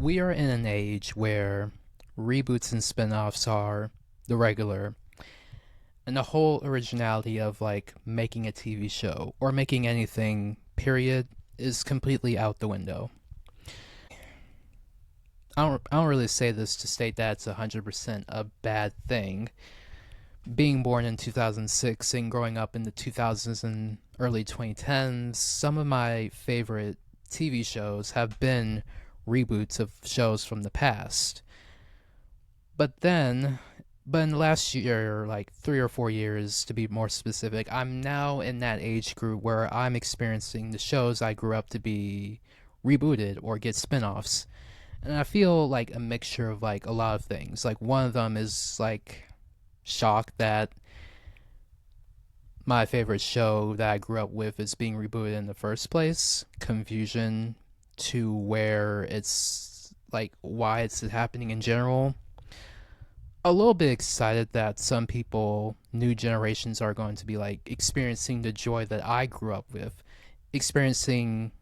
We are in an age where reboots and spin-offs are the regular, and the whole originality of like making a TV show or making anything, period, is completely out the window. I don't really say this to state that it's 100% a bad thing. Being born in 2006 and growing up in the 2000s and early 2010s, some of my favorite TV shows have been reboots of shows from the past. But then, but in the last year, like 3 or 4 years to be more specific, I'm now in that age group where I'm experiencing the shows I grew up to be rebooted or get spin offs. And I feel like a mixture of like a lot of things. Like one of them is like shock that my favorite show that I grew up with is being rebooted in the first place. Confusion to where it's like why it's happening in general. A little bit excited that some people, new generations, are going to be like experiencing the joy that I grew up with, experiencing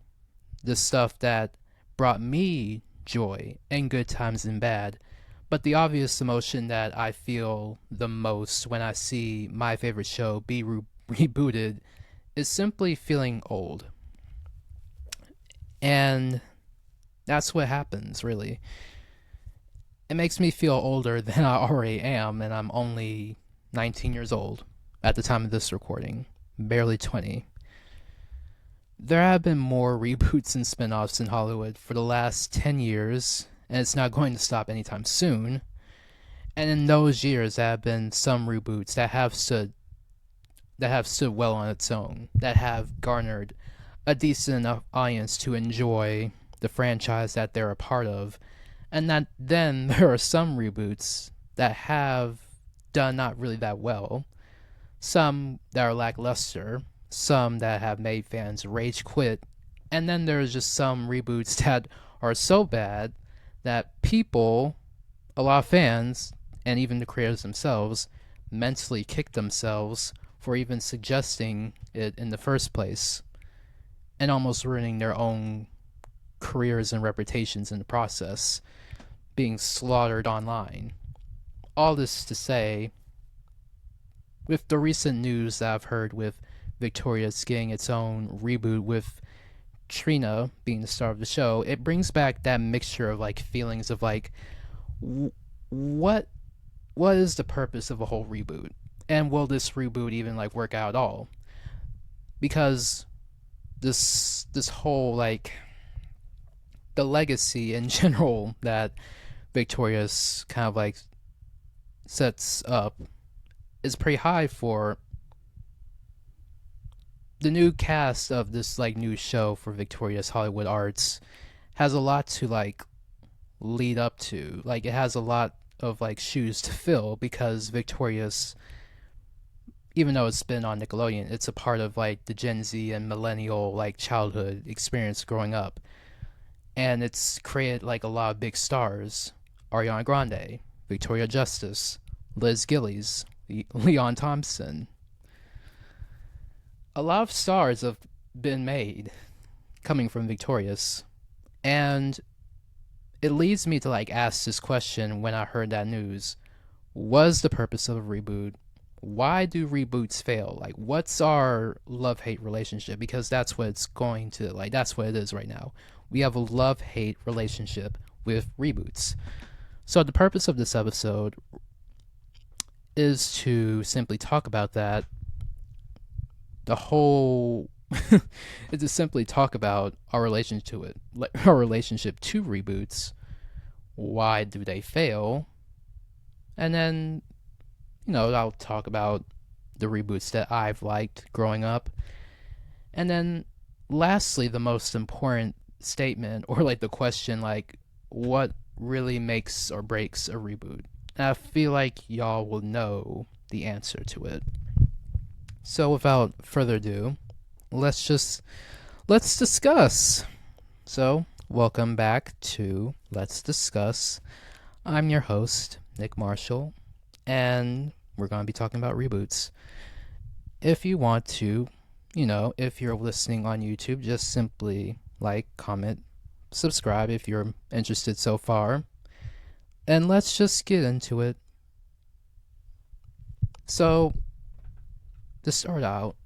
the stuff that brought me joy and good times and bad. But the obvious emotion that I feel the most when I see my favorite show be rebooted is simply feeling old. And that's what happens, really. It makes me feel older than I already am, and I'm only 19 years old at the time of this recording, barely 20. There have been more reboots and spin offs in Hollywood for the last 10 years, and it's not going to stop anytime soon. And in those years, there have been some reboots that have stood well on its own, that have garnered a decent enough audience to enjoy the franchise that they're a part of, and that then there are some reboots that have done not really that well, some that are lackluster, some that have made fans rage quit, and then there's just some reboots that are so bad that people, a lot of fans, and even the creators themselves, mentally kick themselves for even suggesting it in the first place, and almost ruining their own careers and reputations in the process, being slaughtered online. All this to say, with the recent news that I've heard with Victorious getting its own reboot with Trina being the star of the show, it brings back that mixture of like feelings of like, what what is the purpose of a whole reboot, and will this reboot even like work out at all? Because this whole like the legacy in general that Victorious kind of like sets up is pretty high for the new cast of this like new show for Victorious Hollywood Arts has a lot to like lead up to. Like it has a lot of like shoes to fill because Victorious, even though it's been on Nickelodeon, it's a part of like the Gen Z and millennial like childhood experience growing up. And it's created like a lot of big stars. Ariana Grande, Victoria Justice, Liz Gillies, Leon Thompson. A lot of stars have been made coming from Victorious. And it leads me to like ask this question when I heard that news. Was the purpose of a reboot? Why do reboots fail? Like what's our love-hate relationship? Because that's what it's going to like that's what it is right now. We have a love-hate relationship with reboots. So the purpose of this episode is to simply talk about that. The whole is to simply talk about our relationship to it, our relationship to reboots. Why do they fail? And then, I'll talk about the reboots that I've liked growing up. And then, lastly, the most important statement, or like the question, like, what really makes or breaks a reboot? And I feel like y'all will know the answer to it. So without further ado, let's discuss. So, welcome back to Let's Discuss. I'm your host, Nick Marshall, and we're going to be talking about reboots. If you want to, if you're listening on YouTube, just simply like, comment, subscribe if you're interested so far. And let's just get into it. So, to start out,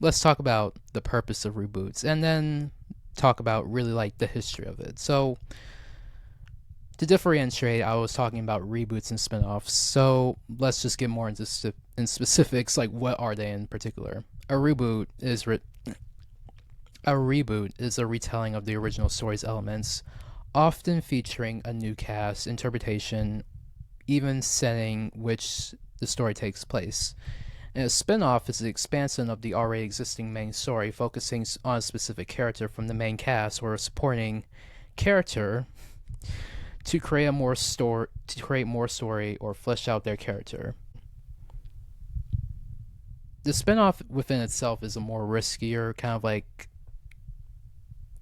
let's talk about the purpose of reboots and then talk about really like the history of it. So, to differentiate, I was talking about reboots and spin-offs. So, let's just get more into specifics, like what are they in particular. A reboot is a retelling of the original story's elements, often featuring a new cast, interpretation, even setting which the story takes place. And a spin-off is the expansion of the already existing main story, focusing on a specific character from the main cast or a supporting character to create more story or flesh out their character. The spin-off within itself is a more riskier kind of like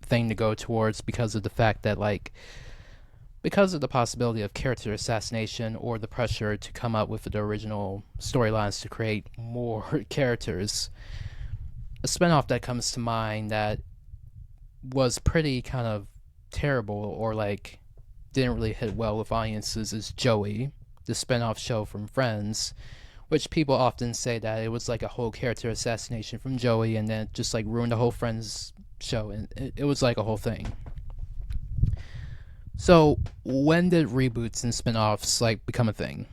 thing to go towards because of the fact that because of the possibility of character assassination or the pressure to come up with the original storylines to create more characters. A spinoff that comes to mind that was pretty kind of terrible or didn't really hit well with audiences is Joey, the spinoff show from Friends, which people often say that it was like a whole character assassination from Joey and then just ruined the whole Friends show, and it was like a whole thing. So, when did reboots and spin-offs become a thing?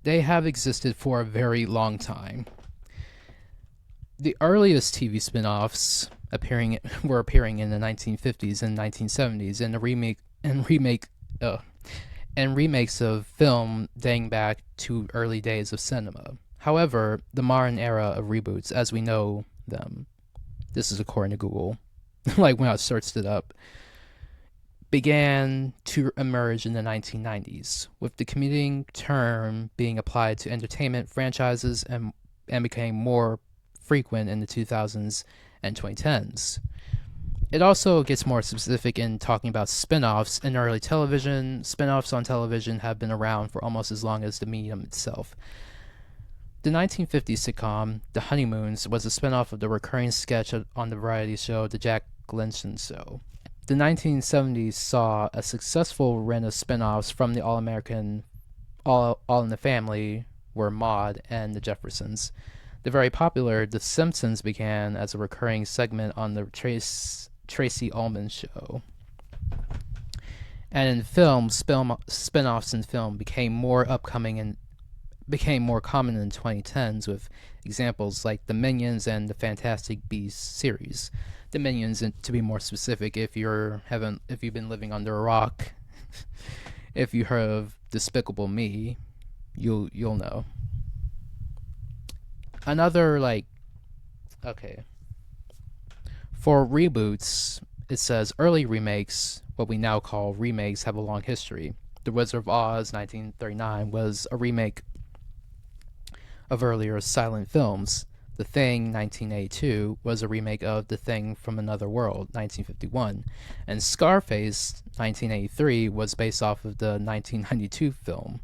They have existed for a very long time. The earliest TV spin-offs were appearing in the 1950s and 1970s, and remakes of film dating back to early days of cinema. However, the modern era of reboots, as we know them, this is according to Google, when I searched it up, began to emerge in the 1990s, with the commuting term being applied to entertainment franchises and became more frequent in the 2000s and 2010s. It also gets more specific in talking about spin-offs in early television. Spin-offs on television have been around for almost as long as the medium itself. The 1950s sitcom The Honeymoons was a spin-off of the recurring sketch on the variety show The Jack Lynch Show. The 1970s saw a successful run of spin-offs from the All-American All in the Family were Maude and The Jeffersons. The very popular The Simpsons began as a recurring segment on the Tracy Ullman Show. And in film, spin-offs in film became more common in the 2010s, with examples like The Minions and the Fantastic Beasts series. The Minions, to be more specific, if you've been living under a rock, if you heard of Despicable Me, you'll know. Another for reboots, it says early remakes, what we now call remakes, have a long history. The Wizard of Oz, 1939, was a remake of earlier silent films. The Thing, 1982, was a remake of The Thing from Another World, 1951. And Scarface, 1983, was based off of the 1992 film.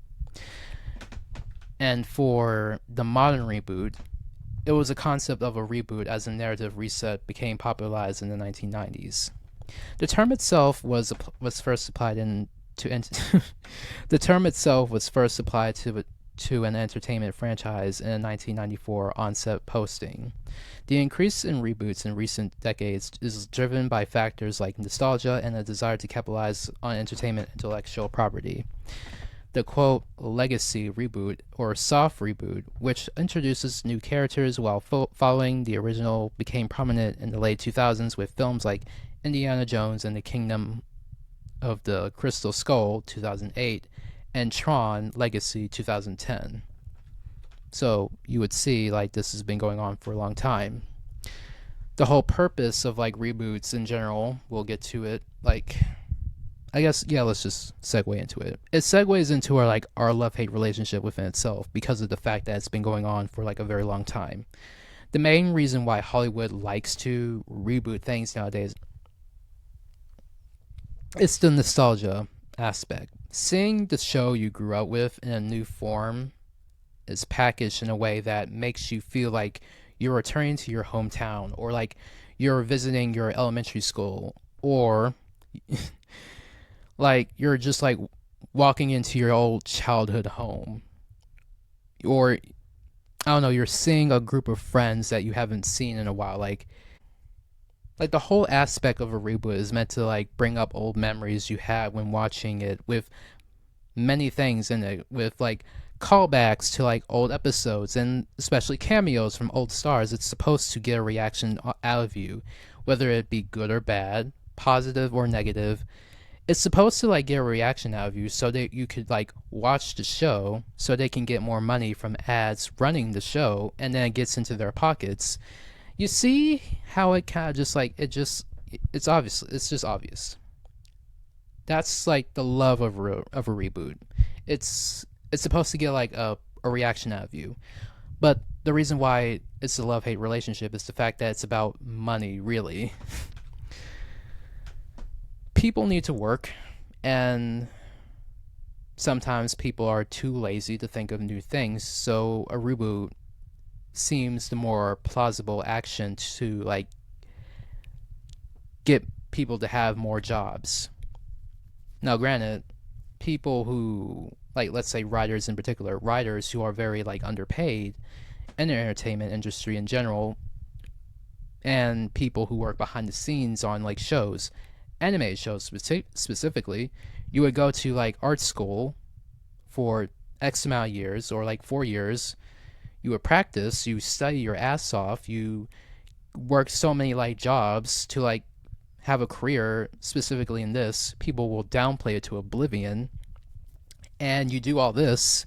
And for the modern reboot, it was a concept of a reboot as a narrative reset became popularized in the 1990s. The term itself was first applied to an entertainment franchise in a 1994 onset posting. The increase in reboots in recent decades is driven by factors like nostalgia and a desire to capitalize on entertainment intellectual property. The quote, legacy reboot or soft reboot, which introduces new characters while following the original, became prominent in the late 2000s with films like Indiana Jones and the Kingdom of the Crystal Skull, 2008, and Tron Legacy, 2010. So you would see this has been going on for a long time. The whole purpose of reboots in general, we'll get to it, I guess, yeah, let's just segue into it. It segues into our love-hate relationship within itself because of the fact that it's been going on for a very long time. The main reason why Hollywood likes to reboot things nowadays is the nostalgia aspect. Seeing the show you grew up with in a new form is packaged in a way that makes you feel like you're returning to your hometown, or like you're visiting your elementary school, or like you're just like walking into your old childhood home, or I don't know, you're seeing a group of friends that you haven't seen in a while. Like the whole aspect of a reboot is meant to like bring up old memories you had when watching it, with many things in it, with like callbacks to like old episodes and especially cameos from old stars. It's supposed to get a reaction out of you, whether it be good or bad, positive or negative. It's supposed to like get a reaction out of you so that you could like watch the show so they can get more money from ads running the show, and then it gets into their pockets. You see how it kind of just like it's obvious. It's just obvious. That's like the love of a reboot. It's supposed to get like a reaction out of you. But the reason why it's a love hate relationship is the fact that it's about money, really. People need to work, and sometimes people are too lazy to think of new things, so a reboot seems the more plausible action to like get people to have more jobs. Now, granted, people who like, let's say writers in particular, writers who are very like underpaid in the entertainment industry in general, and people who work behind the scenes on like shows, animated shows specifically, you would go to like art school for X amount of years, or like 4 years. You would practice, you study your ass off, you work so many like jobs to like have a career specifically in this. People will downplay it to oblivion, and you do all this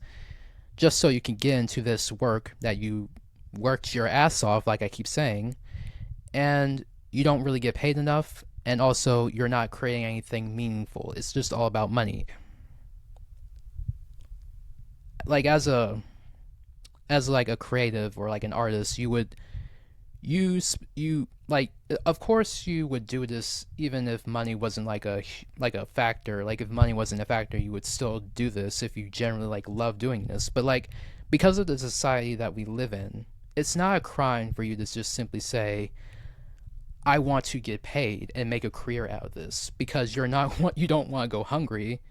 just so you can get into this work that you worked your ass off, like I keep saying, and you don't really get paid enough, and also you're not creating anything meaningful. It's just all about money. Like as like a creative or like an artist, you would you like, of course you would do this even if money wasn't like a factor. Like if money wasn't a factor, you would still do this if you generally like love doing this. But like, because of the society that we live in, it's not a crime for you to just simply say, I want to get paid and make a career out of this, because you don't want to go hungry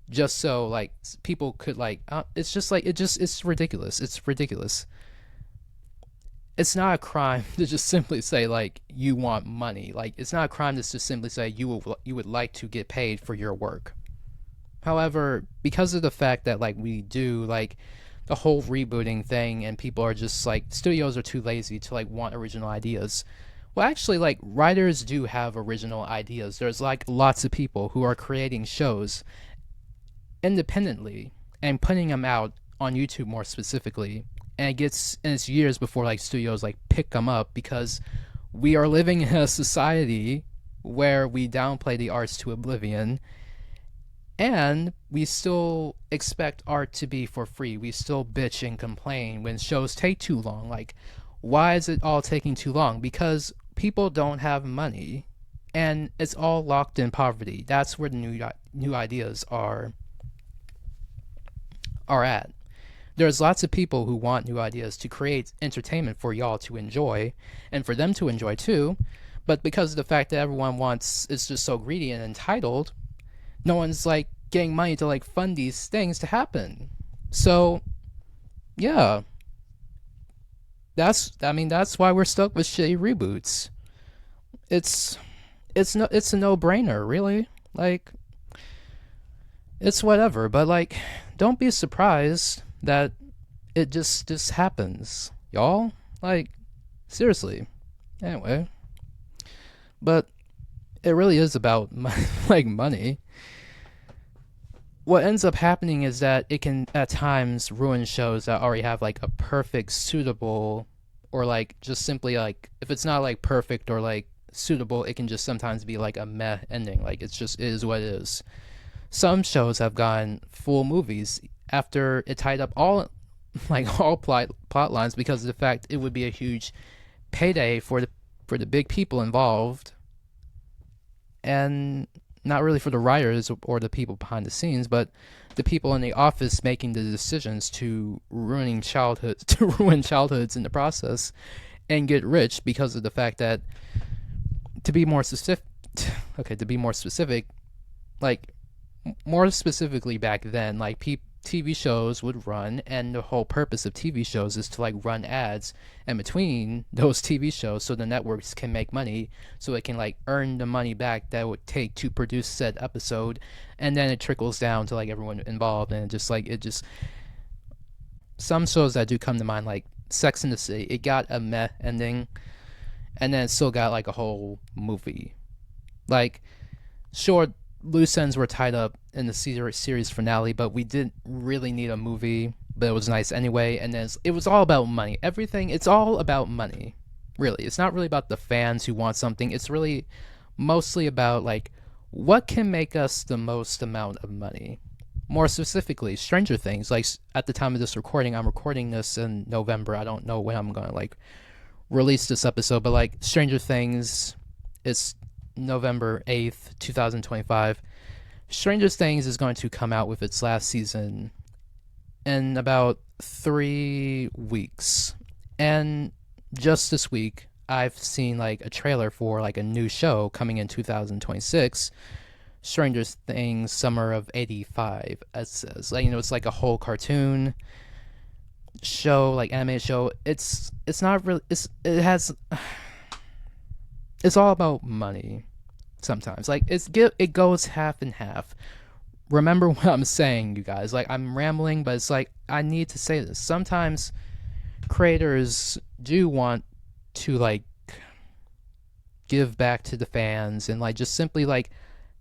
just so like people could like it's just like it's ridiculous. It's ridiculous. It's not a crime to just simply say like you want money. Like it's not a crime to just simply say you would like to get paid for your work. However, because of the fact that like we do like the whole rebooting thing, and people are just like, studios are too lazy to like want original ideas. Well, actually, like writers do have original ideas. There's like lots of people who are creating shows independently and putting them out on YouTube more specifically, and it's years before like studios like pick them up, because we are living in a society where we downplay the arts to oblivion, and we still expect art to be for free. We still bitch and complain when shows take too long. Like, why is it all taking too long? Because people don't have money, and it's all locked in poverty. That's where the new ideas are at. There's lots of people who want new ideas to create entertainment for y'all to enjoy, and for them to enjoy too. But because of the fact that everyone is just so greedy and entitled, no one's like getting money to like fund these things to happen. So yeah, that's why we're stuck with shitty reboots. It's it's a no-brainer, really. Like, it's whatever, but like, don't be surprised that it just happens, y'all. Like, seriously. Anyway, but it really is about like money. What ends up happening is that it can at times ruin shows that already have like a perfect, suitable, or like just simply like, if it's not like perfect or like suitable, it can just sometimes be like a meh ending. Like, it is what it is. Some shows have gotten full movies after it tied up all plot lines, because of the fact it would be a huge payday for the big people involved, and not really for the writers or the people behind the scenes, but the people in the office making the decisions to ruin childhoods in the process. and get rich because of the fact that, to be more specific, okay, to be more specific, like more specifically back then, like TV shows would run, and the whole purpose of TV shows is to like run ads in between those TV shows so the networks can make money, so it can like earn the money back that it would take to produce said episode, and then it trickles down to like everyone involved, and it just some shows that do come to mind, like Sex and the City, it got a meh ending, and then it still got like a whole movie. Like, sure, loose ends were tied up in the series finale, but we didn't really need a movie, but it was nice anyway. And then it was all about money. Everything, it's all about money. Really, it's not really about the fans who want something. It's really mostly about like what can make us the most amount of money. More specifically, Stranger Things. Like at the time of this recording, I'm recording this in November. I don't know when I'm gonna like release this episode, but like Stranger Things, it's November 8th, 2025. Stranger Things is going to come out with its last season in about 3 weeks. And just this week, I've seen like a trailer for like a new show coming in 2026. Stranger Things Summer of 85, it says. Like, it's like a whole cartoon show, like animated show. It's not really, it's all about money sometimes. Like it goes half and half. Remember what I'm saying, you guys. Like, I'm rambling, but it's like I need to say this. Sometimes creators do want to like give back to the fans and like just simply like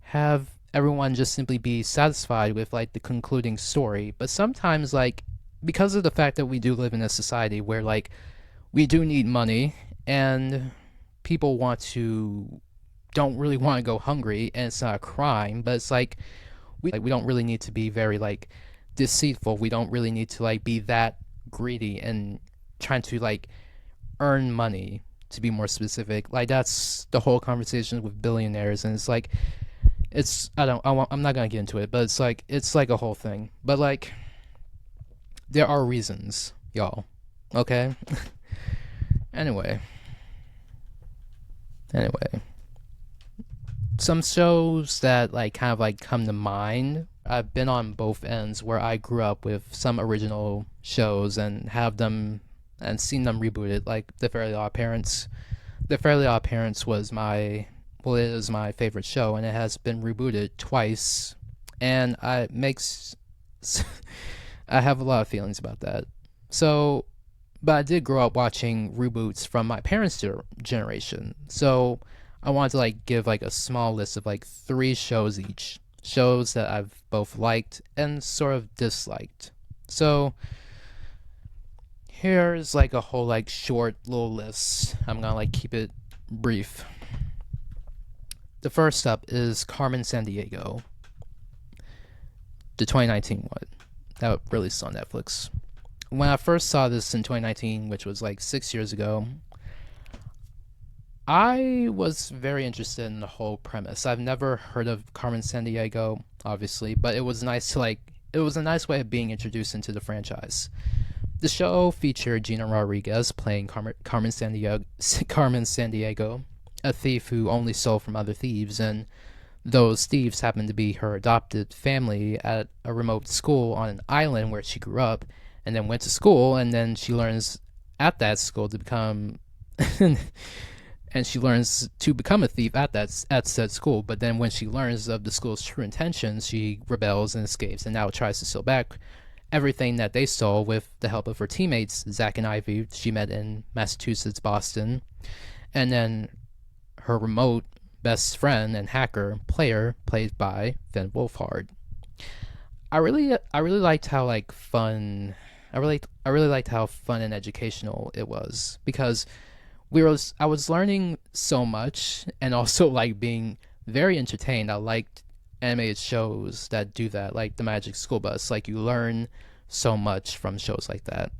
have everyone just simply be satisfied with like the concluding story. But sometimes, like, because of the fact that we do live in a society where like we do need money, and people don't really want to go hungry, and it's not a crime, but it's like we don't really need to be very like deceitful. We don't really need to like be that greedy and trying to like earn money, to be more specific. Like, that's the whole conversation with billionaires, and it's like I'm not gonna get into it, but it's like a whole thing. But like, there are reasons, y'all. Okay. Anyway, some shows that like kind of like come to mind. I've been on both ends, where I grew up with some original shows and have them and seen them rebooted, like The Fairly Odd Parents. The Fairly Odd Parents it is my favorite show, and it has been rebooted twice, and I have a lot of feelings about that. So, but I did grow up watching reboots from my parents' generation, so I wanted to like give like a small list of like 3 shows each, shows that I've both liked and sort of disliked. So here's like a whole like short little list. I'm gonna like keep it brief. The first up is Carmen Sandiego, the 2019 one that released on Netflix. When I first saw this in 2019, which was like 6 years ago, I was very interested in the whole premise. I've never heard of Carmen Sandiego, obviously, but it was a nice way of being introduced into the franchise. The show featured Gina Rodriguez playing Carmen Sandiego, a thief who only stole from other thieves, and those thieves happened to be her adopted family at a remote school on an island where she grew up, and then went to school, and then she learns at that school to become and she learns to become a thief at said school. But then when she learns of the school's true intentions, she rebels and escapes, and now tries to steal back everything that they stole with the help of her teammates, Zach and Ivy, she met in Massachusetts, Boston, and then her remote best friend and hacker player, played by Finn Wolfhard. I really liked how like fun. I really liked how fun and educational it was, because I was learning so much, and also like being very entertained. I liked animated shows that do that, like The Magic School Bus. Like, you learn so much from shows like that.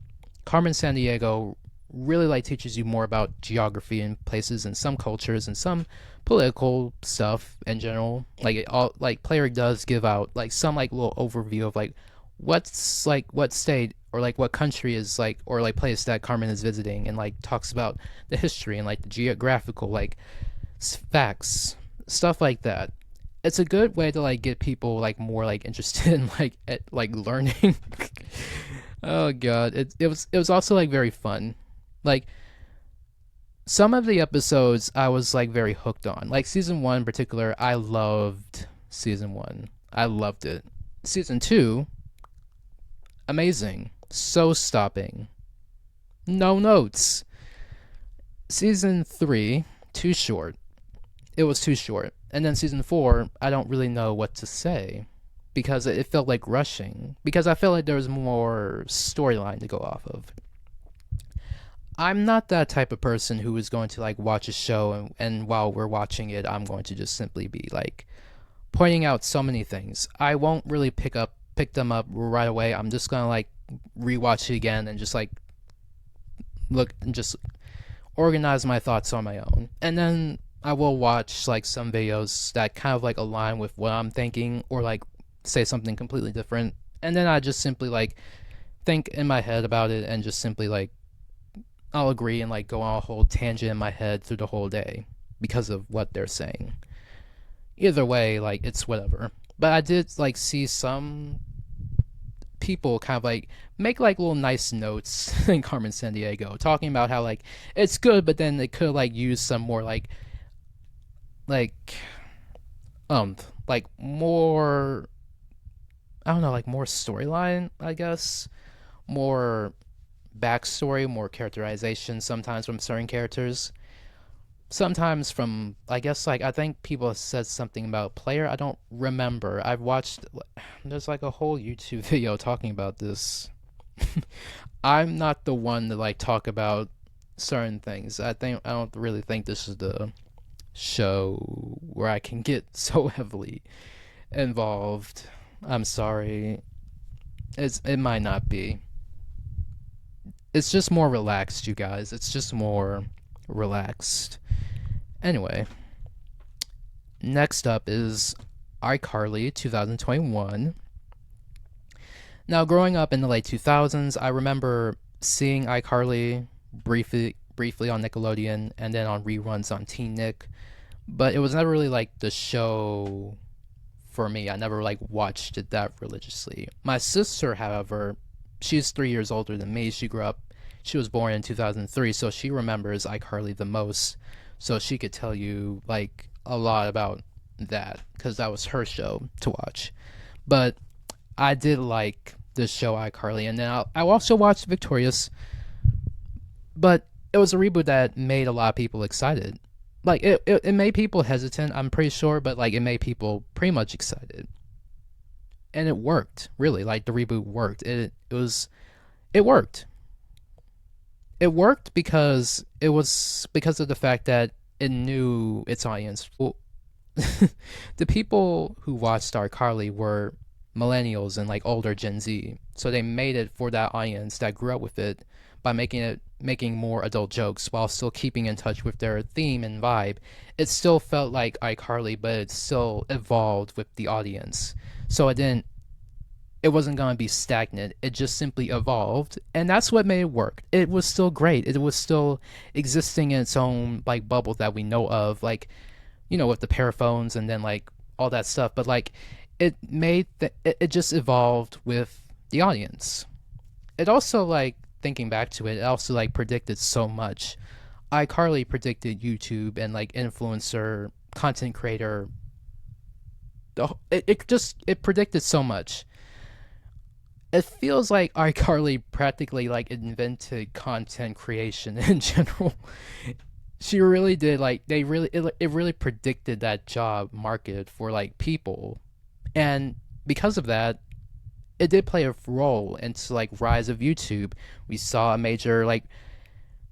Carmen Sandiego really like teaches you more about geography and places and some cultures and some political stuff in general. Like, player does give out like some like little overview of like what state or like what country is like or like place that Carmen is visiting, and like talks about the history and like the geographical like facts, stuff like that. It's a good way to like get people like more like interested in like learning. Oh god, it was also like very fun. Like some of the episodes I was like very hooked on. Like season 1 in particular, I loved season 1. I loved it. Season 2, amazing. So stopping. No notes. Season 3, too short. It was too short. And then season 4, I don't really know what to say because it felt like rushing. Because I felt like there was more storyline to go off of. I'm not that type of person who is going to like watch a show and while we're watching it, I'm going to just simply be like pointing out so many things. I won't really pick them up right away. I'm just gonna like rewatch it again and just like look and just organize my thoughts on my own. And then I will watch like some videos that kind of like align with what I'm thinking or like say something completely different. And then I just simply like think in my head about it and just simply like I'll agree and like go on a whole tangent in my head through the whole day because of what they're saying. Either way, like it's whatever. But I did like see some people kind of like make like little nice notes in Carmen San Diego talking about how like it's good, but then they could like use some more like um like more, I don't know, like more storyline, I guess, more backstory, more characterization sometimes from certain characters. Sometimes from, I guess, like, I think people have said something about player. I don't remember. I've watched, there's like a whole YouTube video talking about this. I'm not the one to like talk about certain things. I don't really think this is the show where I can get so heavily involved. I'm sorry. It might not be. It's just more relaxed, you guys. It's just more relaxed. Anyway, next up is iCarly 2021. Now, growing up in the late 2000s, I remember seeing iCarly briefly on Nickelodeon and then on reruns on Teen Nick, but it was never really like the show for me. I never like watched it that religiously. My sister, however, she's 3 years older than me. She was born in 2003, so she remembers iCarly the most. So she could tell you like a lot about that because that was her show to watch. But I did like this show iCarly, and then I also watched Victorious, but it was a reboot that made a lot of people excited. Like it made people hesitant, I'm pretty sure, but like it made people pretty much excited, and it worked really. Like the reboot worked. It worked. It worked because it was because of the fact that it knew its audience. Well, the people who watched iCarly were millennials and like older Gen Z, so they made it for that audience that grew up with it by making more adult jokes while still keeping in touch with their theme and vibe. It still felt like iCarly, but it still evolved with the audience. So it wasn't going to be stagnant. It just simply evolved, and that's what made it work. It was still great. It was still existing in its own like bubble that we know of, like, you know, with the paraphones and then like all that stuff. But like it just evolved with the audience. It also, like, thinking back to it, it also like predicted so much. iCarly predicted YouTube and like influencer content creator. It predicted so much. It feels like iCarly practically like invented content creation in general. She really did. Like it really predicted that job market for like people, and because of that, it did play a role into like rise of YouTube. We saw a major like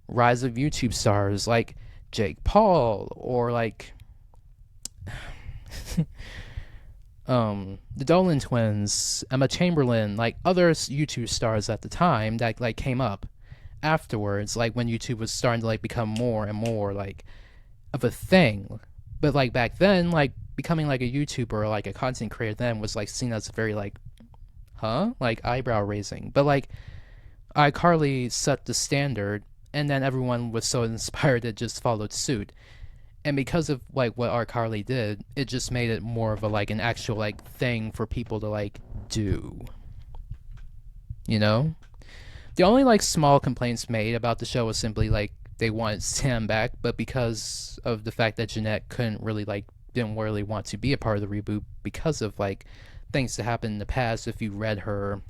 rise of YouTube stars like Jake Paul or like the Dolan twins, Emma Chamberlain, like other YouTube stars at the time that like came up afterwards, like when YouTube was starting to like become more and more like of a thing. But like back then, like becoming like a YouTuber or like a content creator then was like seen as very like huh? Like eyebrow raising. But like iCarly set the standard, and then everyone was so inspired it just followed suit. And because of like what iCarly did, it just made it more of a like an actual like thing for people to like do. You know? The only like small complaints made about the show was simply like they wanted Sam back, but because of the fact that Jeanette couldn't really like didn't really want to be a part of the reboot because of like things that happened in the past. If you read her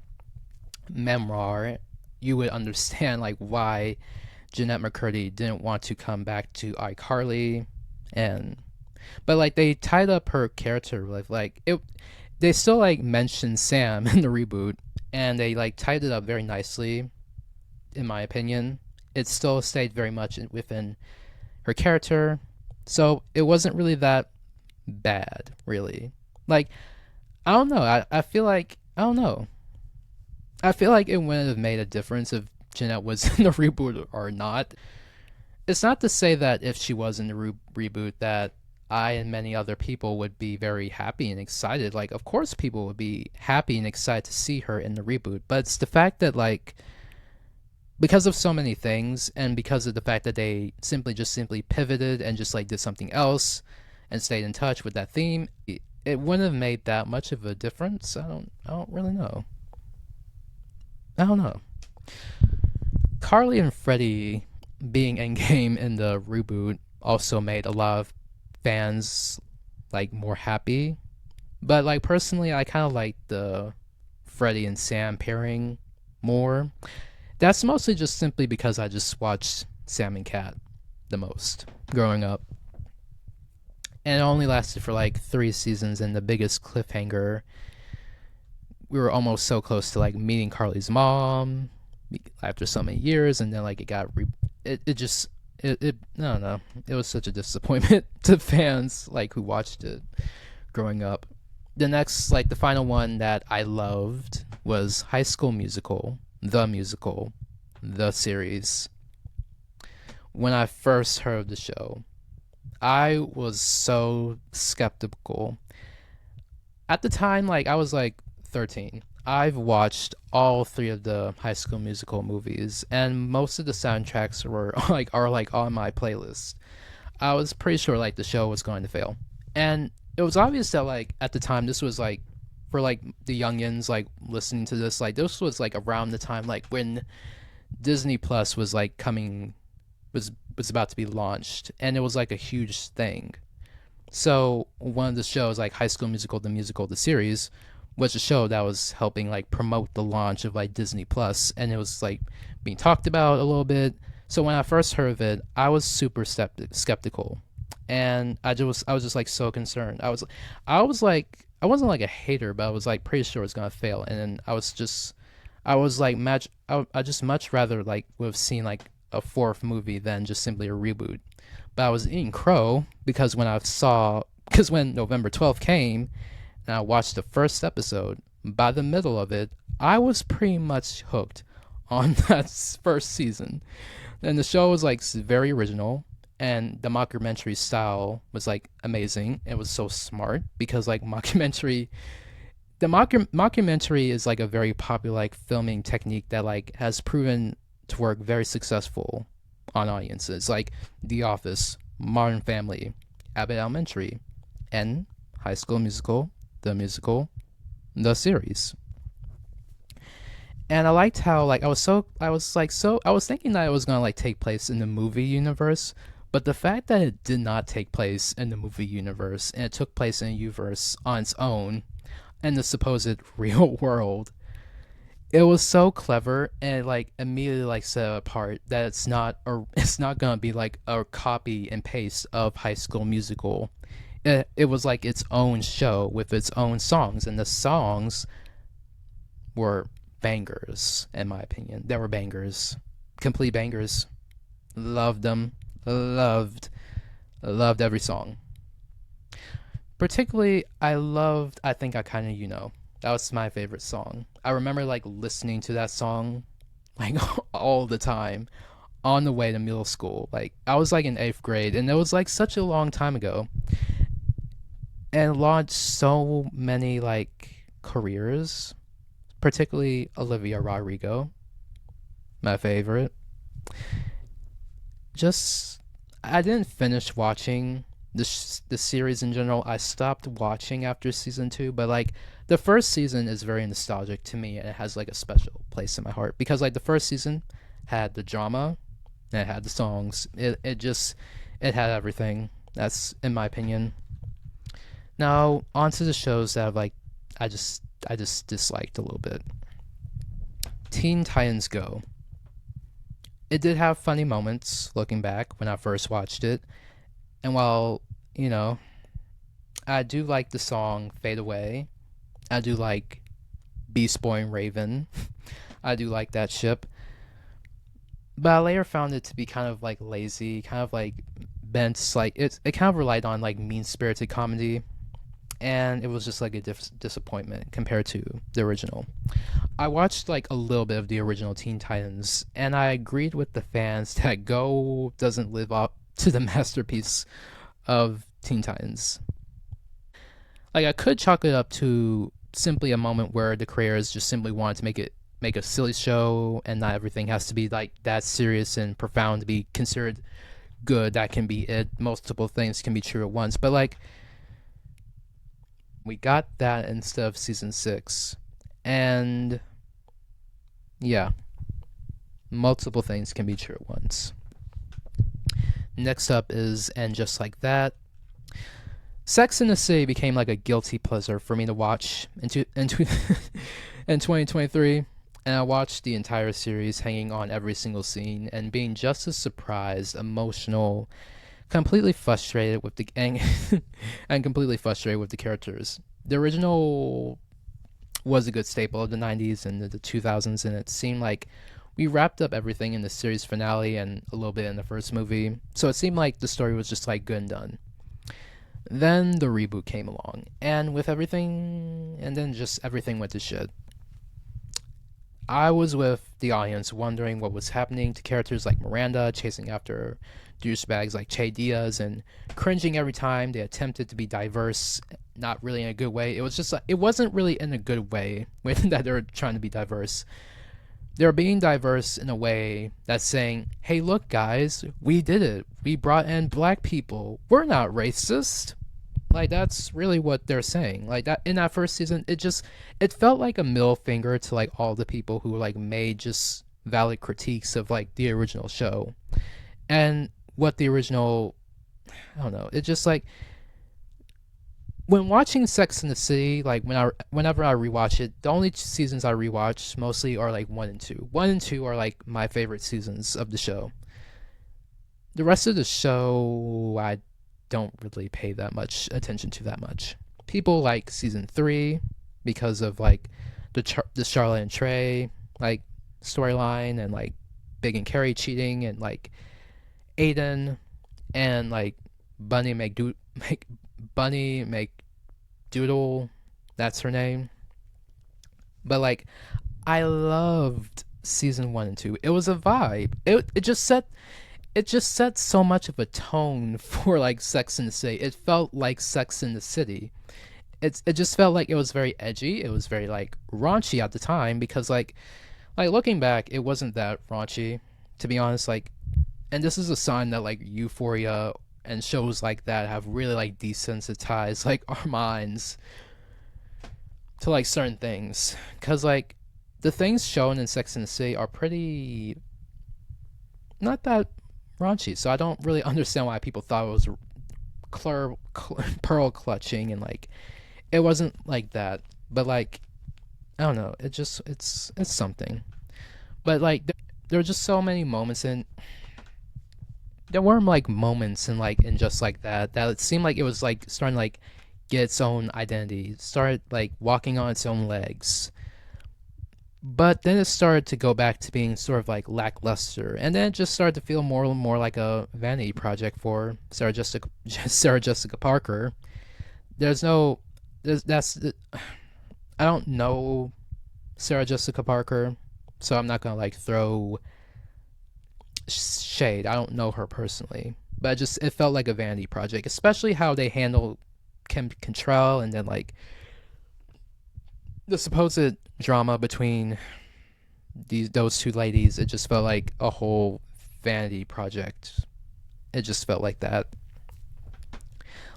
memoir, you would understand like why Jeanette McCurdy didn't want to come back to iCarly, and but like they tied up her character with like it. They still like mentioned Sam in the reboot, and they like tied it up very nicely, in my opinion. It still stayed very much within her character, so it wasn't really that bad, really. Like I don't know. I feel like I don't know. I feel like it wouldn't have made a difference if Jeanette was in the reboot or not. It's not to say that if she was in the reboot that I and many other people would be very happy and excited. Like, of course, people would be happy and excited to see her in the reboot. But it's the fact that, like, because of so many things, and because of the fact that they simply pivoted and just like did something else and stayed in touch with that theme, it wouldn't have made that much of a difference. I don't really know. I don't know. Carly and Freddie being in game in the reboot also made a lot of fans like more happy. But like personally, I kind of like the Freddie and Sam pairing more. That's mostly just simply because I just watched Sam and Cat the most growing up. And it only lasted for like 3 seasons, and the biggest cliffhanger, we were almost so close to like meeting Carly's mom after so many years, and then like it got it just it I don't know, it was such a disappointment to fans like who watched it growing up. The next, like the final one that I loved was High School Musical, the series. When I first heard the show, I was so skeptical. At the time, like I was like 13. I've watched all 3 of the High School Musical movies, and most of the soundtracks are like on my playlist. I was pretty sure like the show was going to fail, and it was obvious that like at the time this was like for like the youngins like listening to this, like this was like around the time like when Disney Plus was like coming was about to be launched, and it was like a huge thing. So one of the shows, like High School Musical, the series, was a show that was helping like promote the launch of like Disney Plus, and it was like being talked about a little bit. So when I first heard of it, I was super skeptical, and I was just like so concerned. I was like I wasn't like a hater, but I was like pretty sure it was gonna fail, and then I was like I just much rather like would have seen like a 4th movie than just simply a reboot. But I was eating crow because when November 12th came and I watched the first episode, by the middle of it, I was pretty much hooked on that first season. And the show was like very original, and the mockumentary style was like amazing. It was so smart because like mockumentary is like a very popular like filming technique that like has proven to work very successful on audiences like The Office, Modern Family, Abbott Elementary, and High School Musical, the series. And I liked how like I was thinking that it was gonna like take place in the movie universe, but the fact that it did not take place in the movie universe and it took place in a universe on its own in the supposed real world, it was so clever, and it like immediately like set it apart that it's not gonna be like a copy and paste of High School Musical. It was like its own show with its own songs, and the songs were bangers, in my opinion. They were bangers, complete bangers. Loved them, loved every song. Particularly, I Think I Kinda You Know. That was my favorite song. I remember like listening to that song like all the time on the way to middle school. Like I was like in 8th grade, and it was like such a long time ago, and launched so many like careers, particularly Olivia Rodrigo, my favorite. Just I didn't finish watching the series in general. I stopped watching after season 2, but like the first season is very nostalgic to me, and it has like a special place in my heart because like the first season had the drama, and it had the songs. It had everything. That's in my opinion. Now onto the shows that I just disliked a little bit. Teen Titans Go. It did have funny moments looking back when I first watched it. And while, you know, I do like the song Fade Away, I do like Beast Boy and Raven, I do like that ship. But I later found it to be kind of like lazy, kind of like bent, like it kind of relied on like mean spirited comedy. And it was just like a disappointment compared to the original. I watched like a little bit of the original Teen Titans, and I agreed with the fans that Go doesn't live up to the masterpiece of Teen Titans. Like I could chalk it up to simply a moment where the creators just simply wanted to make a silly show, and not everything has to be like that serious and profound to be considered good. That can be it. Multiple things can be true at once, but like we got that instead of season 6, and yeah, multiple things can be true at once. Next up is And Just Like That. Sex in the City became like a guilty pleasure for me to watch in 2023, and I watched the entire series, hanging on every single scene and being just as surprised, emotional, completely frustrated with the and completely frustrated with the characters. The original was a good staple of the 90s and the 2000s, and it seemed like we wrapped up everything in the series finale and a little bit in the first movie. So it seemed like the story was just like good and done. Then the reboot came along, and with everything, and then just everything went to shit. I was with the audience wondering what was happening to characters like Miranda, chasing after douchebags like Che Diaz, and cringing every time they attempted to be diverse, not really in a good way. It was just like, it wasn't really in a good way that they were trying to be diverse. They're being diverse in a way that's saying, hey, look, guys, we did it. We brought in black people. We're not racist. Like, that's really what they're saying. Like, that in that first season, it felt like a middle finger to, like, all the people who, like, made just valid critiques of, like, the original show. And what the original, I don't know, it just, like, when watching Sex in the City, like whenever I rewatch it, the only seasons I rewatch mostly are like 1 and 2. 1 and 2 are like my favorite seasons of the show. The rest of the show, I don't really pay that much attention to that much. People like season 3 because of like the Charlotte and Trey like storyline, and like Big and Carrie cheating, and like Aiden and like Bunny McDoodle, that's her name. But like, I loved season 1 and 2. It was a vibe. It just set so much of a tone for like Sex in the City. It felt like Sex in the City. It just felt like it was very edgy. It was very like raunchy at the time, because like looking back, it wasn't that raunchy, to be honest. Like, and this is a sign that like Euphoria and shows like that have really like desensitized like our minds to like certain things, because like the things shown in Sex and the City are pretty not that raunchy, so I don't really understand why people thought it was pearl clutching, and like it wasn't like that. But like, I don't know, it's something. But like there were just so many moments in there were like moments in Just Like That it seemed like it was like starting to like get its own identity, started like walking on its own legs. But then it started to go back to being sort of like lackluster, and then it just started to feel more and more like a vanity project for Sarah Jessica Parker. I don't know Sarah Jessica Parker, so I'm not gonna like throw shade. I don't know her personally, but it felt like a vanity project, especially how they handle Kim Cattrall, and then like The supposed drama between those two ladies, it just felt like a whole vanity project. It just felt like that.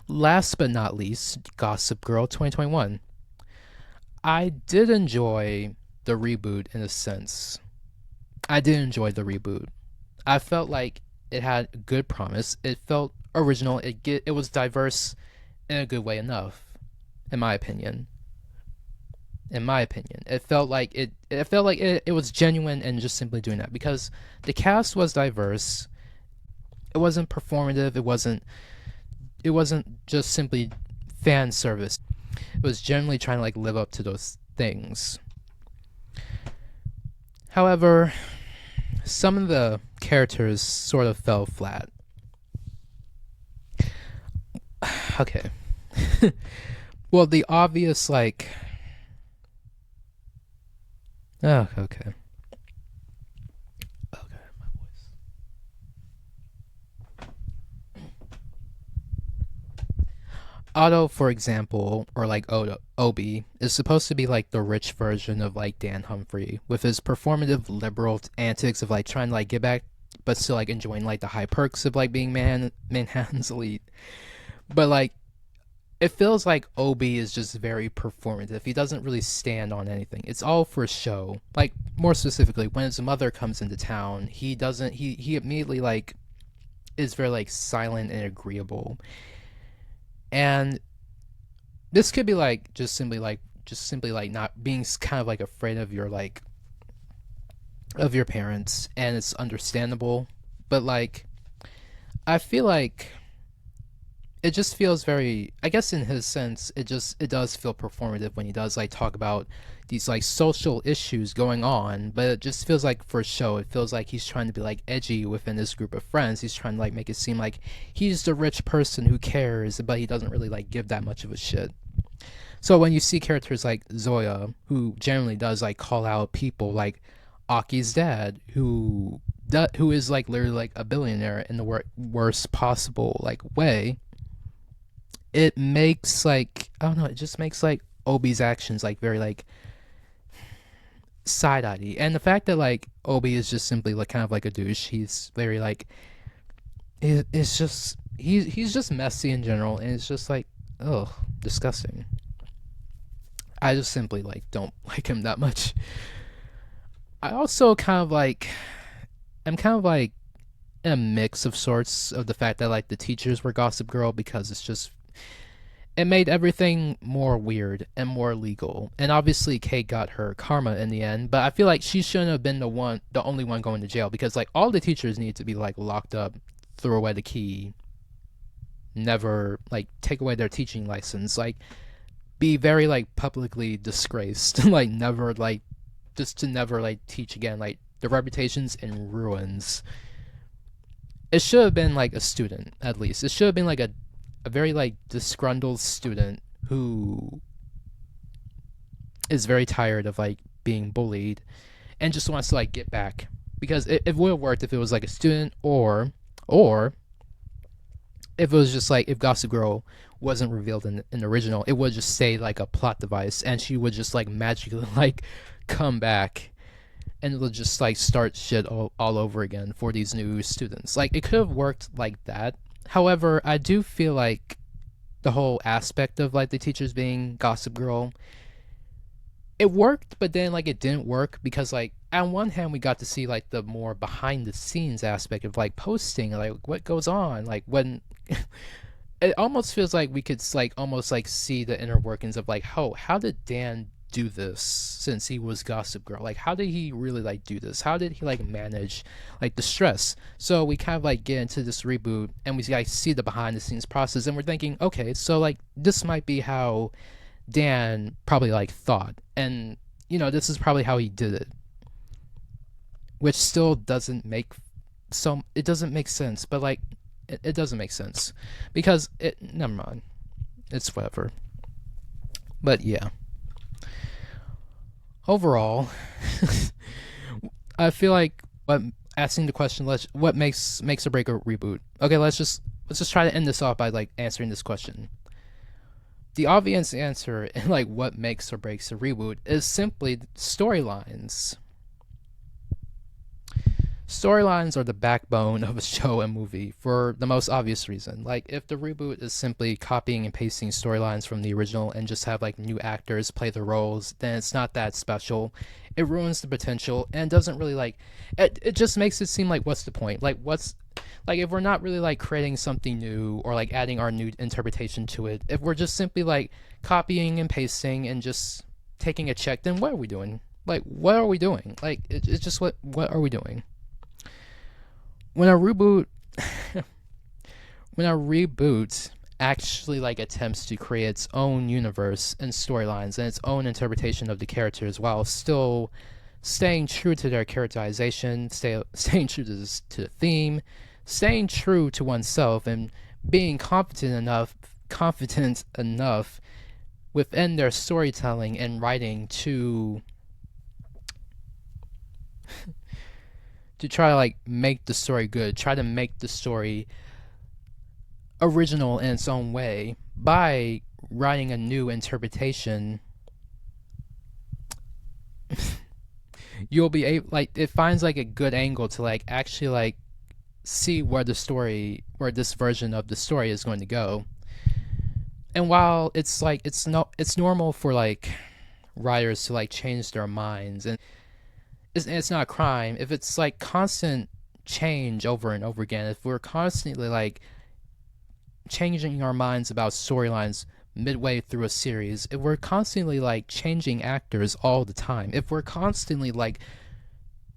Last but not least, Gossip Girl 2021. I did enjoy the reboot in a sense. I did enjoy the reboot. I felt like it had good promise. It felt original. It was diverse in a good way enough, in my opinion. In my opinion, it felt like it was genuine and just simply doing that because the cast was diverse. It wasn't performative. It wasn't just simply fan service. It was generally trying to like live up to those things. However, some of the characters sort of fell flat. Okay. Well, the obvious like oh, okay. Okay, my voice. Otto, for example, or like Obi, is supposed to be like the rich version of like Dan Humphrey, with his performative liberal antics of like trying to like get back, but still like enjoying like the high perks of like being Manhattan's elite. But like it feels like Obi is just very performative. He doesn't really stand on anything. It's all for show. Like more specifically, when his mother comes into town, he doesn't. He immediately like is very like silent and agreeable. And this could be like just simply like not being kind of like afraid of your like of your parents, and it's understandable. But like I feel like it just feels very, I guess in his sense it does feel performative when he does like talk about these like social issues going on, but it just feels like for show. It feels like he's trying to be like edgy within this group of friends. He's trying to like make it seem like he's the rich person who cares, but he doesn't really like give that much of a shit. So when you see characters like Zoya, who generally does like call out people like Aki's dad, who is like literally like a billionaire in the worst possible like way, it makes like I don't know, it just makes like Obi's actions like very like side-eyed. And the fact that like Obi is just simply like kind of like a douche. He's very like it's just he's just messy in general, and it's just like oh, disgusting. I just simply like don't like him that much. I also kind of like I'm kind of like in a mix of sorts of the fact that like the teachers were Gossip Girl, because it made everything more weird and more legal. And obviously Kate got her karma in the end, but I feel like she shouldn't have been the only one going to jail, because like all the teachers need to be like locked up, throw away the key, never like take away their teaching license, like be very like publicly disgraced, like never like just to never like teach again, like their reputations in ruins. It should have been like a student, at least. It should have been like a very like disgruntled student who is very tired of like being bullied and just wants to like get back, because it would have worked if it was like a student, or if it was just like if Gossip Girl wasn't revealed in the original, it would just stay like a plot device, and she would just like magically like come back, and it'll just like start shit all over again for these new students. Like it could have worked like that. However, I do feel like the whole aspect of like the teachers being Gossip Girl, it worked, but then like it didn't work, because like on one hand we got to see like the more behind the scenes aspect of like posting, like what goes on, like when it almost feels like we could like almost like see the inner workings of like how did Dan do this since he was Gossip Girl? Like how did he really like do this? How did he like manage like the stress? So we kind of like get into this reboot, and we like see the behind the scenes process, and we're thinking, okay, so like this might be how Dan probably like thought, and this is probably how he did it, which still doesn't make it doesn't make sense, but like it doesn't make sense because never mind, it's whatever. But yeah, overall, I feel like asking the question, what makes or break a reboot? Okay, let's just try to end this off by like answering this question. The obvious answer in like what makes or breaks a reboot is simply storylines. Storylines are the backbone of a show and movie for the most obvious reason. Like, if the reboot is simply copying and pasting storylines from the original and just have like new actors play the roles, then it's not that special. It ruins the potential and doesn't really like it just makes it seem like what's the point? Like, what's like if we're not really like creating something new or like adding our new interpretation to it, if we're just simply like copying and pasting and just taking a check, then what are we doing? Like, what are we doing? Like, it's just what are we doing? When a reboot when a reboot actually like attempts to create its own universe and storylines and its own interpretation of the characters while still staying true to their characterization, staying true to the theme, staying true to oneself, and being confident enough within their storytelling and writing to try to like make the story good, try to make the story original in its own way by writing a new interpretation. You'll be able, like, it finds like a good angle to like actually like see where this version of the story is going to go. And while it's like it's normal for like writers to like change their minds, and it's not a crime if it's like constant change over and over again. If we're constantly like changing our minds about storylines midway through a series, if we're constantly like changing actors all the time, if we're constantly like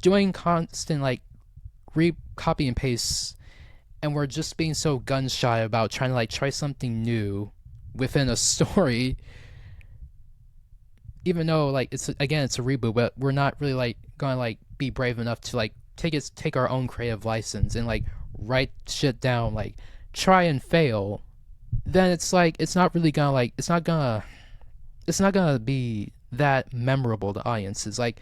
doing constant like copy and paste, and we're just being so gun shy about trying to like try something new within a story, even though like it's a reboot, but we're not really like gonna like be brave enough to like take our own creative license and like write shit down, like try and fail, then it's like it's not gonna be that memorable to audiences. Like,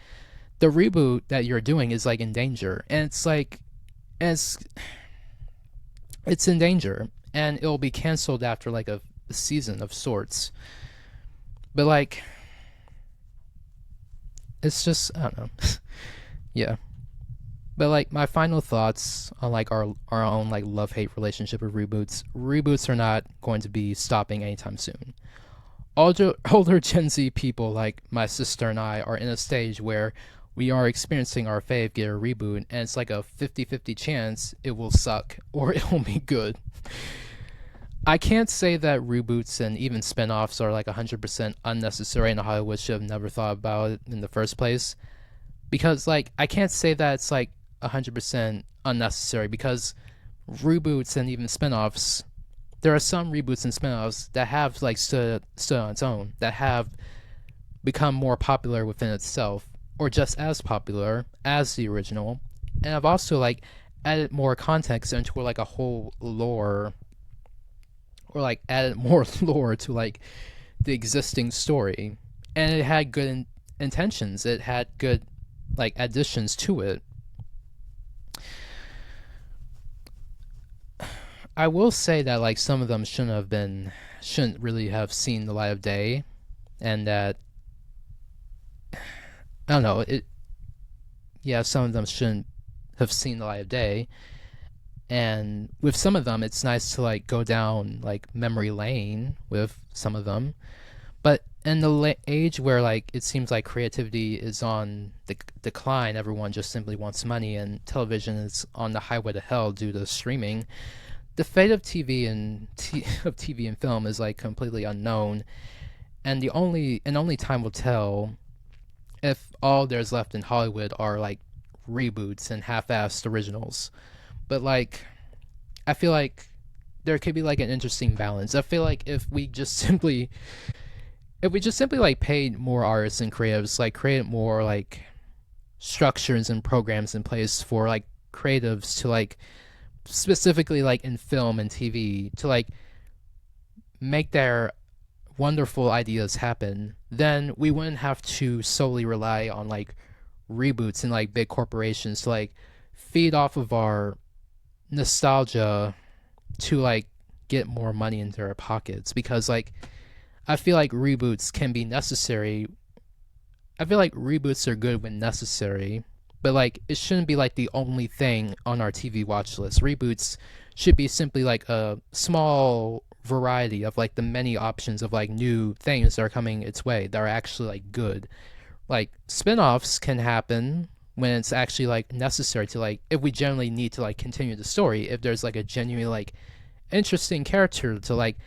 the reboot that you're doing is like in danger, and it's like it's in danger, and it'll be canceled after like a season of sorts. But like, it's just, I don't know. Yeah. But like, my final thoughts on like our own like love-hate relationship with reboots are not going to be stopping anytime soon. Older Gen Z people like my sister and I are in a stage where we are experiencing our fave get a reboot, and it's like a 50-50 chance it will suck or it will be good. I can't say that reboots and even spin-offs are like 100% unnecessary and Hollywood should have never thought about it in the first place. Because like, I can't say that it's like 100% unnecessary, because reboots and even spin-offs, there are some reboots and spin-offs that have like stood on its own, that have become more popular within itself, or just as popular as the original, and I've also like added more context into like a whole lore, or like added more lore to like the existing story, and it had good intentions, it had good like additions to it. I will say that like some of them shouldn't really have seen the light of day, and that, I don't know, some of them shouldn't have seen the light of day. And with some of them, it's nice to like go down like memory lane with some of them. But in the age where like it seems like creativity is on the decline, everyone just simply wants money, and television is on the highway to hell due to streaming, the fate of TV and film is like completely unknown, and only time will tell if all there's left in Hollywood are like reboots and half-assed originals. But like, I feel like there could be like an interesting balance. I feel like if we just simply like paid more artists and creatives, like created more like structures and programs in place for like creatives to like specifically like in film and TV to like make their wonderful ideas happen, then we wouldn't have to solely rely on like reboots and like big corporations to like feed off of our nostalgia to like get more money into our pockets. Because like, I feel like reboots can be necessary. I feel like reboots are good when necessary, but like it shouldn't be like the only thing on our TV watch list. Reboots should be simply like a small variety of like the many options of like new things that are coming its way that are actually like good. Like spin-offs can happen when it's actually like necessary to like if we generally need to like continue the story, if there's like a genuine like interesting character to like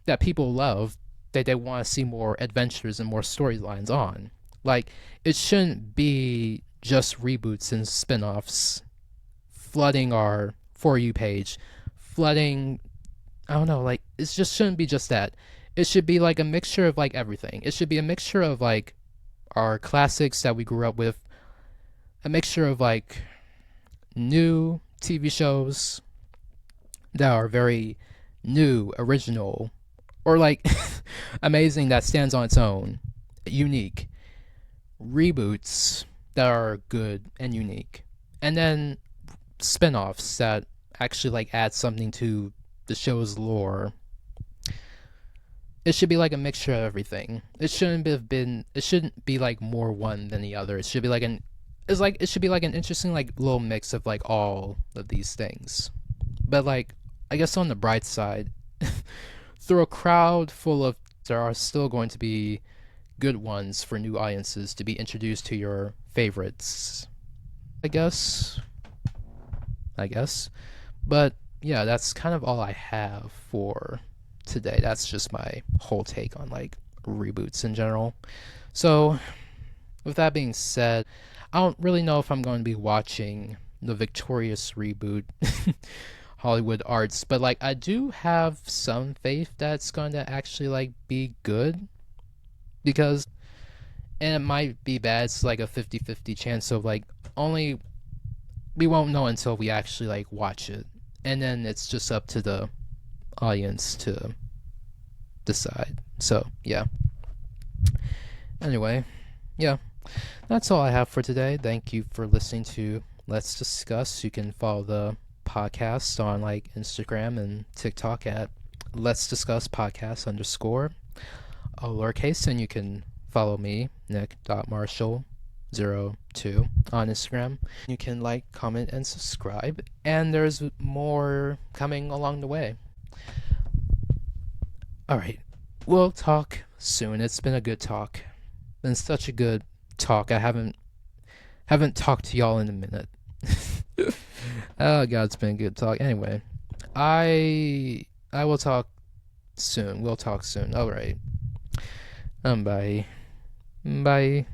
that people love that they want to see more adventures and more storylines on. Like it shouldn't be just reboots and spin-offs flooding our for you page, flooding I don't know, like it just shouldn't be just that. It should be like a mixture of like everything. It should be a mixture of like our classics that we grew up with, a mixture of like new TV shows that are very new, original, or like amazing that stands on its own, unique. Reboots that are good and unique. And then spin-offs that actually like add something to the show's lore. It should be like a mixture of everything. It shouldn't be like more one than the other. It should be like it should be like an interesting like little mix of like all of these things. But like I guess on the bright side, through a crowd full of there are still going to be good ones for new audiences to be introduced to your favorites. I guess. I guess. But yeah, that's kind of all I have for today. That's just my whole take on like reboots in general. So, with that being said, I don't really know if I'm going to be watching the victorious reboot Hollywood Arts, but like I do have some faith that it's going to actually like be good because and it might be bad. It's like a 50-50 chance of like only we won't know until we actually like watch it. And then it's just up to the audience to decide. So, yeah. Anyway, yeah. That's all I have for today. Thank you for listening to Let's Discuss. You can follow the podcast on like Instagram and TikTok at Let's Discuss Podcast _ all lowercase, and you can follow me, Nick.Marshall02 on Instagram. You can like, comment, and subscribe, and there's more coming along the way. Alright, we'll talk soon. It's been a good talk. Been such a good talk. I haven't talked to y'all in a minute. Oh god, it's been a good talk. Anyway, I will talk soon. We'll talk soon. Alright. Bye. Bye.